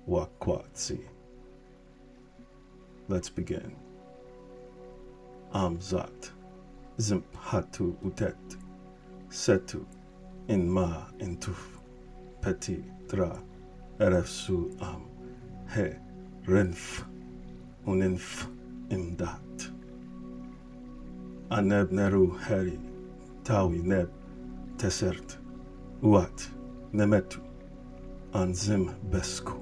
Wa Qqa Tsi. Let's begin. Amzat, Zimphatu Utet, Setu, Inma Intuf, Peti Tra, Erefsu Am, He, Renf, Uninf, Imdat. Aneb Neru Heri, Tawi Neb, Tesert, Uat, Nemetu, Anzim Besku.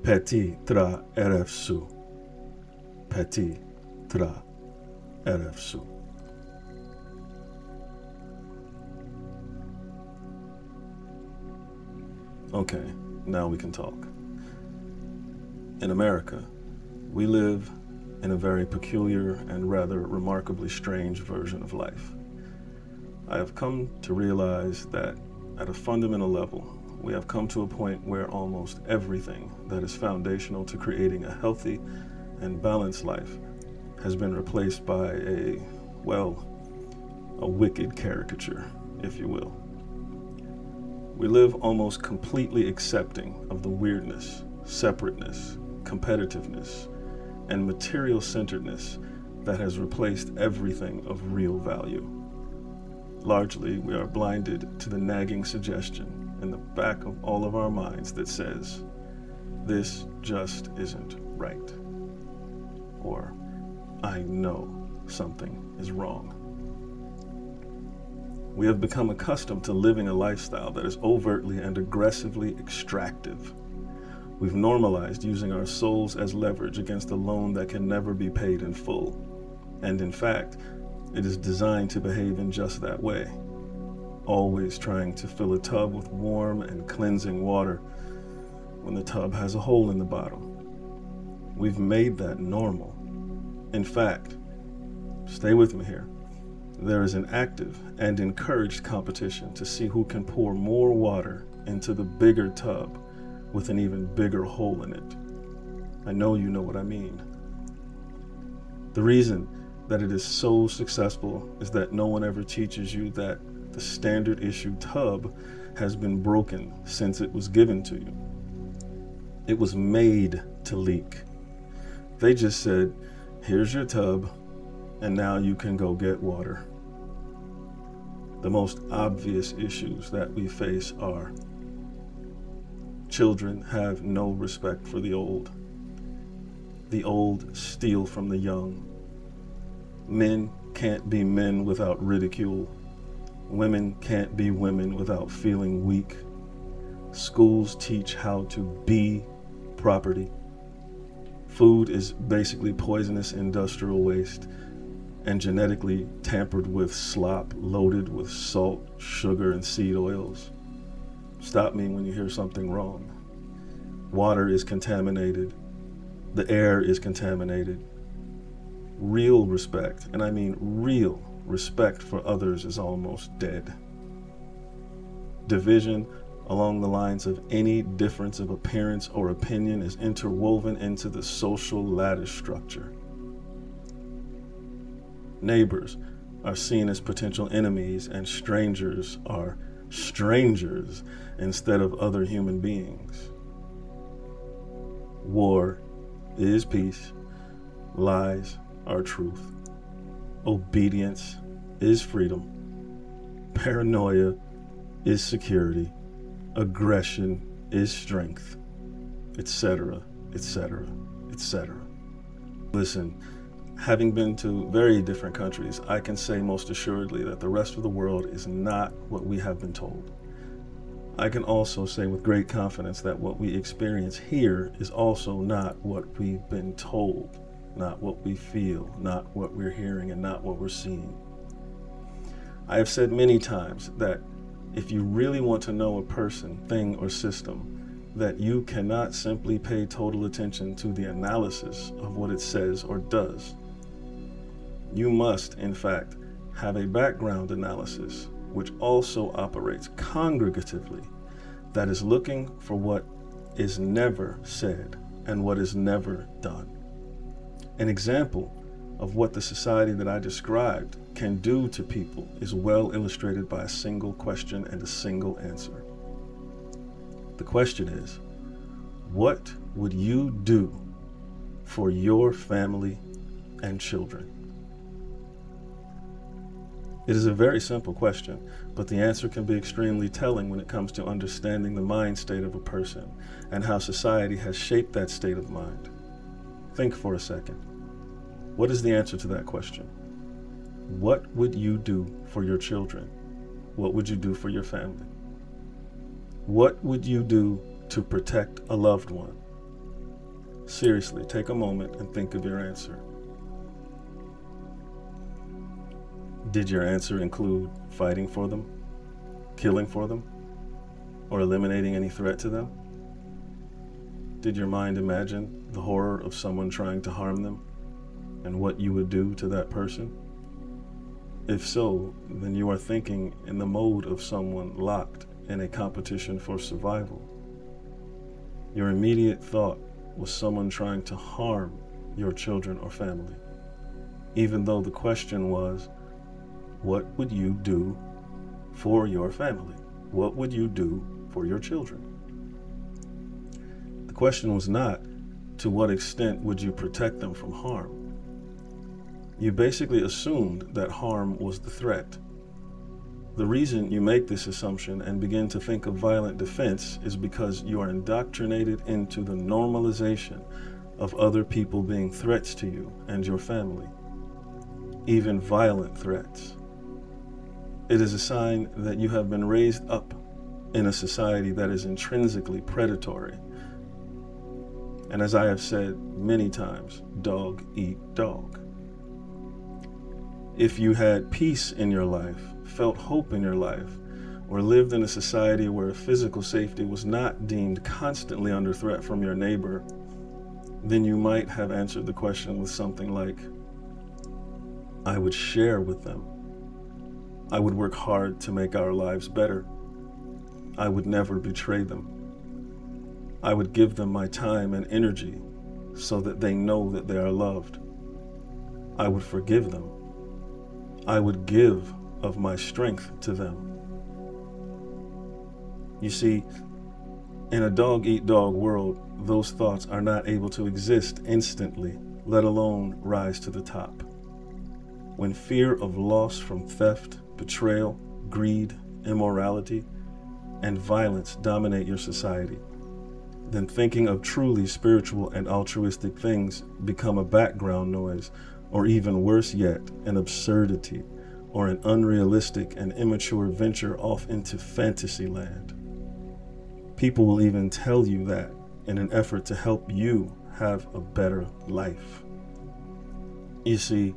Peti Tra Erefsu, Peti Tra Erefsu. Okay, now we can talk. In America, we live in a very peculiar and rather remarkably strange version of life. I have come to realize that at a fundamental level, we have come to a point where almost everything that is foundational to creating a healthy and balanced life has been replaced by a wicked caricature, if you will. We live almost completely accepting of the weirdness, separateness, competitiveness, and material-centeredness that has replaced everything of real value. Largely, we are blinded to the nagging suggestion in the back of all of our minds that says, this just isn't right. Or, I know something is wrong. We have become accustomed to living a lifestyle that is overtly and aggressively extractive. We've normalized using our souls as leverage against a loan that can never be paid in full. And in fact, it is designed to behave in just that way, always trying to fill a tub with warm and cleansing water when the tub has a hole in the bottom. We've made that normal. In fact, stay with me here, there is an active and encouraged competition to see who can pour more water into the bigger tub with an even bigger hole in it. I know you know what I mean. The reason that it is so successful is that no one ever teaches you that the standard issue tub has been broken since it was given to you. It was made to leak. They just said, here's your tub, and now you can go get water. The most obvious issues that we face are children have no respect for the old. The old steal from the young. Men can't be men without ridicule. Women can't be women without feeling weak. Schools teach how to be property. Food is basically poisonous industrial waste and genetically tampered with slop loaded with salt, sugar, and seed oils. Stop me when you hear something wrong. Water is contaminated. The air is contaminated. Real respect, and I mean real respect for others, is almost dead. Division along the lines of any difference of appearance or opinion is interwoven into the social lattice structure. Neighbors are seen as potential enemies, and strangers are strangers instead of other human beings. War is peace. Lies are truth. Obedience is freedom. Paranoia is security. Aggression is strength, etc., etc., etc. Listen, having been to very different countries, I can say most assuredly that the rest of the world is not what we have been told. I can also say with great confidence that what we experience here is also not what we've been told, not what we feel, not what we're hearing, and not what we're seeing. I have said many times that if you really want to know a person, thing, or system, that you cannot simply pay total attention to the analysis of what it says or does. You must, in fact, have a background analysis which also operates congregatively, that is looking for what is never said and what is never done. An example of what the society that I described can do to people is well illustrated by a single question and a single answer. The question is, What would you do for your family and children? It is a very simple question, but the answer can be extremely telling when it comes to understanding the mind state of a person and how society has shaped that state of mind. Think for a second. What is the answer to that question? What would you do for your children? What would you do for your family? What would you do to protect a loved one? Seriously, take a moment and think of your answer. Did your answer include fighting for them, killing for them, or eliminating any threat to them? Did your mind imagine the horror of someone trying to harm them and what you would do to that person? If so, then you are thinking in the mode of someone locked in a competition for survival. Your immediate thought was someone trying to harm your children or family, even though the question was, what would you do for your family? What would you do for your children? The question was not, to what extent would you protect them from harm? You basically assumed that harm was the threat. The reason you make this assumption and begin to think of violent defense is because you are indoctrinated into the normalization of other people being threats to you and your family, even violent threats. It is a sign that you have been raised up in a society that is intrinsically predatory. And as I have said many times, dog eat dog. If you had peace in your life, felt hope in your life, or lived in a society where physical safety was not deemed constantly under threat from your neighbor, then you might have answered the question with something like, I would share with them. I would work hard to make our lives better. I would never betray them. I would give them my time and energy so that they know that they are loved. I would forgive them. I would give of my strength to them. You see, in a dog-eat-dog world, those thoughts are not able to exist instantly, let alone rise to the top. When fear of loss from theft, betrayal, greed, immorality, and violence dominate your society, then thinking of truly spiritual and altruistic things become a background noise, or even worse yet, an absurdity, or an unrealistic and immature venture off into fantasy land. People will even tell you that in an effort to help you have a better life. You see,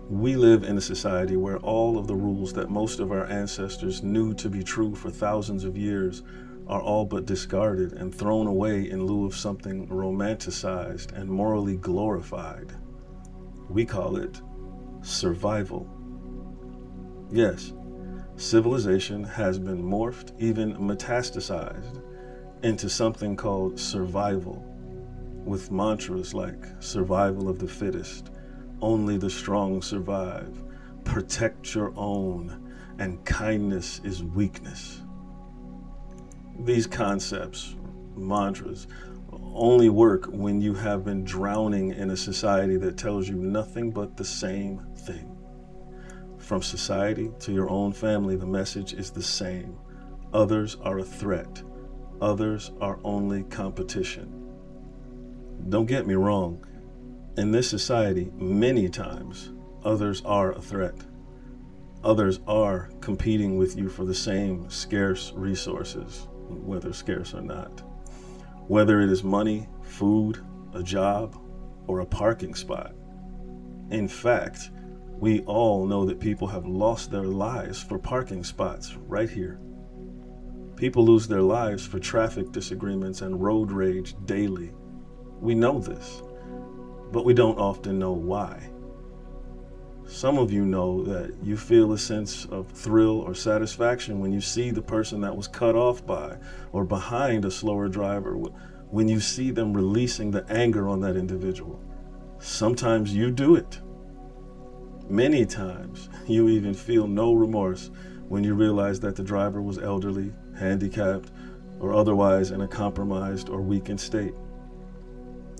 we live in a society where all of the rules that most of our ancestors knew to be true for thousands of years are all but discarded and thrown away in lieu of something romanticized and morally glorified. We call it survival. Yes, civilization has been morphed, even metastasized, into something called survival, with mantras like survival of the fittest, only the strong survive, protect your own, and kindness is weakness. These concepts, mantras, only work when you have been drowning in a society that tells you nothing but the same thing. From society to your own family, the message is the same. Others are a threat. Others are only competition. Don't get me wrong. In this society, many times, others are a threat. Others are competing with you for the same scarce resources, whether scarce or not. Whether it is money, food, a job, or a parking spot. In fact, we all know that people have lost their lives for parking spots right here. People lose their lives for traffic disagreements and road rage daily. We know this, but we don't often know why. Some of you know that you feel a sense of thrill or satisfaction when you see the person that was cut off by or behind a slower driver, when you see them releasing the anger on that individual. Sometimes you do it. Many times you even feel no remorse when you realize that the driver was elderly, handicapped, or otherwise in a compromised or weakened state.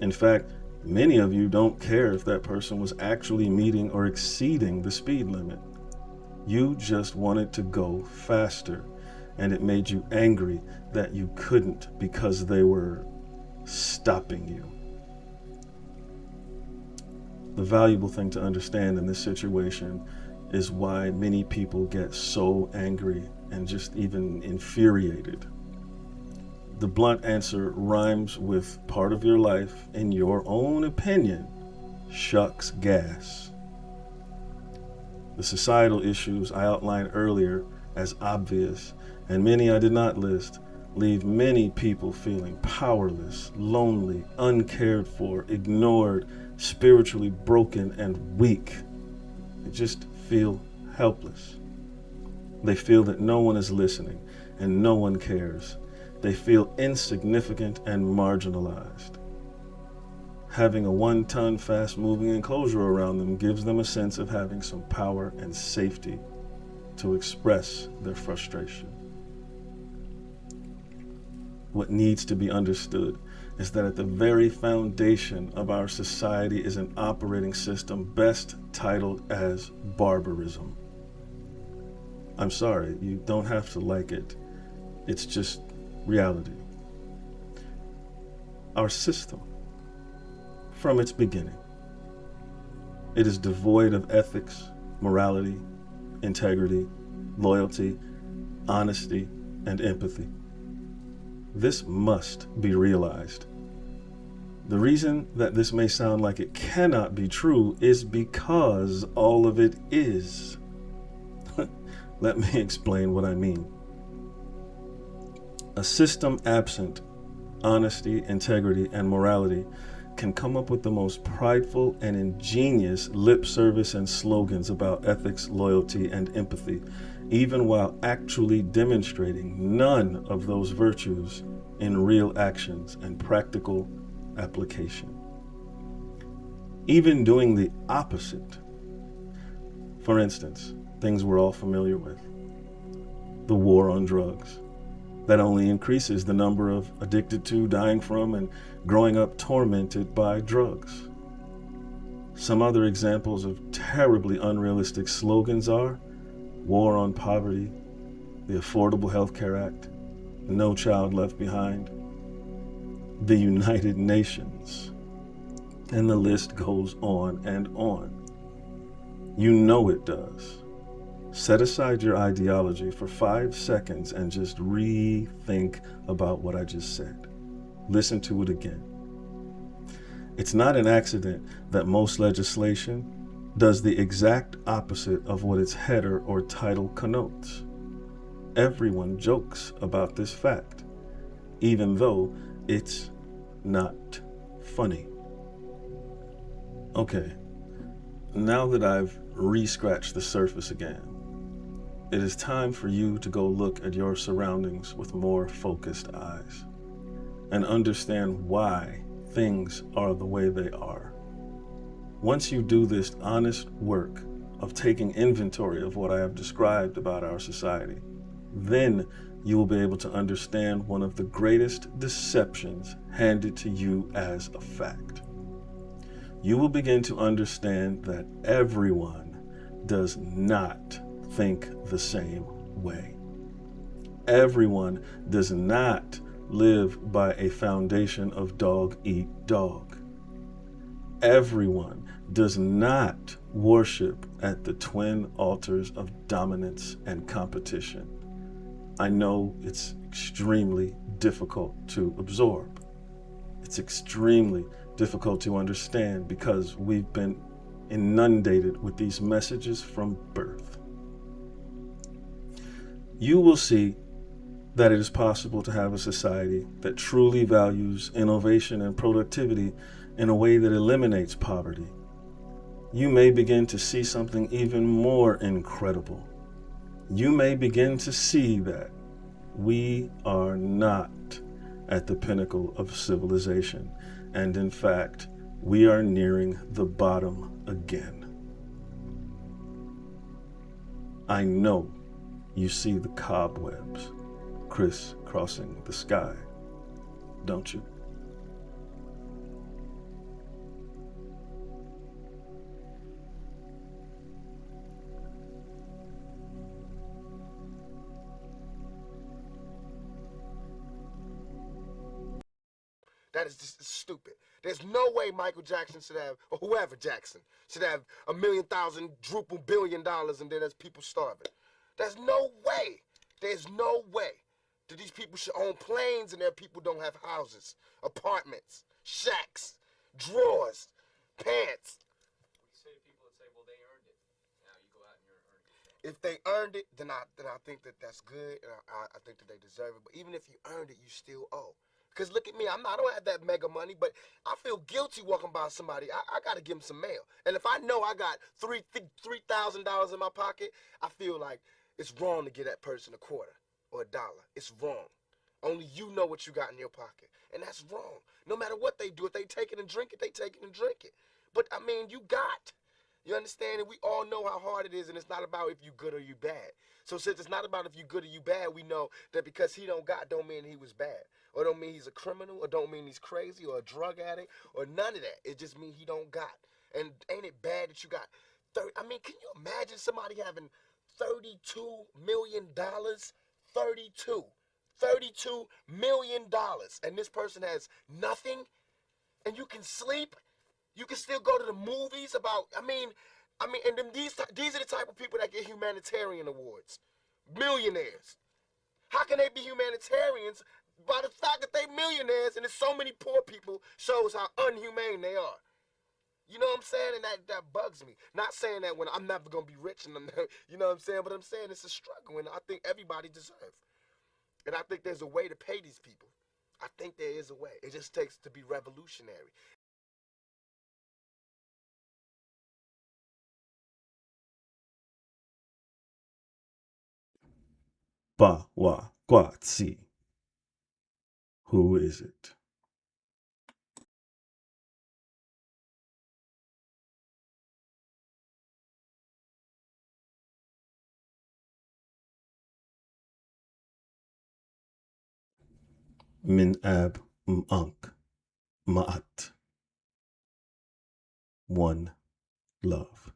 In fact, many of you don't care if that person was actually meeting or exceeding the speed limit. You just wanted to go faster, and it made you angry that you couldn't because they were stopping you. The valuable thing to understand in this situation is why many people get so angry and just even infuriated. The blunt answer rhymes with part of your life, in your own opinion, shucks gas. The societal issues I outlined earlier as obvious, and many I did not list, leave many people feeling powerless, lonely, uncared for, ignored, spiritually broken, and weak. They just feel helpless. They feel that no one is listening and no one cares. They feel insignificant and marginalized. Having a 1-ton fast-moving enclosure around them gives them a sense of having some power and safety to express their frustration. What needs to be understood is that at the very foundation of our society is an operating system best titled as barbarism. I'm sorry, you don't have to like it. It's just reality. Our system, from its beginning, it is devoid of ethics, morality, integrity, loyalty, honesty, and empathy. This must be realized. The reason that this may sound like it cannot be true is because all of it is. Let me explain what I mean. A system absent honesty, integrity, and morality can come up with the most prideful and ingenious lip service and slogans about ethics, loyalty, and empathy, even while actually demonstrating none of those virtues in real actions and practical application. Even doing the opposite. For instance, things we're all familiar with. The war on drugs. That only increases the number of addicted to, dying from, and growing up tormented by drugs. Some other examples of terribly unrealistic slogans are war on poverty, the Affordable Health Care Act, No Child Left Behind, the United Nations, and the list goes on and on. You know it does. Set aside your ideology for 5 seconds and just rethink about what I just said. Listen to it again. It's not an accident that most legislation does the exact opposite of what its header or title connotes. Everyone jokes about this fact, even though it's not funny. Okay, now that I've re-scratched the surface again, it is time for you to go look at your surroundings with more focused eyes and understand why things are the way they are. Once you do this honest work of taking inventory of what I have described about our society, then you will be able to understand one of the greatest deceptions handed to you as a fact. You will begin to understand that everyone does not think the same way. Everyone does not live by a foundation of dog eat dog. Everyone does not worship at the twin altars of dominance and competition. I know it's extremely difficult to absorb. It's extremely difficult to understand because we've been inundated with these messages from birth. You will see that it is possible to have a society that truly values innovation and productivity in a way that eliminates poverty. You may begin to see something even more incredible. You may begin to see that we are not at the pinnacle of civilization, and in fact, we are nearing the bottom again. I know you see the cobwebs. crisscrossing the sky, don't you? That is just stupid. There's no way Michael Jackson should have, or whoever Jackson, should have $1,000,000 and then there's people starving. There's no way. There's no way that these people should own planes and their people don't have houses, apartments, shacks, drawers, pants. We say to people that say, well, they earned it. Now you go out and you're earning it. If they earned it, then I think that that's good, and I think that they deserve it. But even if you earned it, you still owe. Because look at me, I don't have that mega money, but I feel guilty walking by somebody. I got to give them some mail. And if I know I got $3,000 in my pocket, I feel like it's wrong to give that person a quarter or $1. It's wrong. Only you know what you got in your pocket. And that's wrong. No matter what they do, if they take it and drink it, they take it and drink it. But, I mean, you got. You understand? And we all know how hard it is, and it's not about if you good or you bad. So since it's not about if you good or you bad, we know that because he don't got don't mean he was bad. Or don't mean he's a criminal, or don't mean he's crazy, or a drug addict, or none of that. It just means he don't got. And ain't it bad that you got 30? I mean, can you imagine somebody having $32 million? 32 million dollars, and this person has nothing, and you can sleep, you can still go to the movies about. And then these are the type of people that get humanitarian awards, millionaires. How can they be humanitarians? By the fact that they millionaires and there's so many poor people shows how unhumane they are. You know what I'm saying? And that bugs me. Not saying that when I'm never gonna be rich and you know what I'm saying, but I'm saying it's a struggle, and I think everybody deserves. And I think there's a way to pay these people. I think there is a way. It just takes to be revolutionary. Wa Qqa Tsi. Who is it? Min ab m'ank ma'at. One love.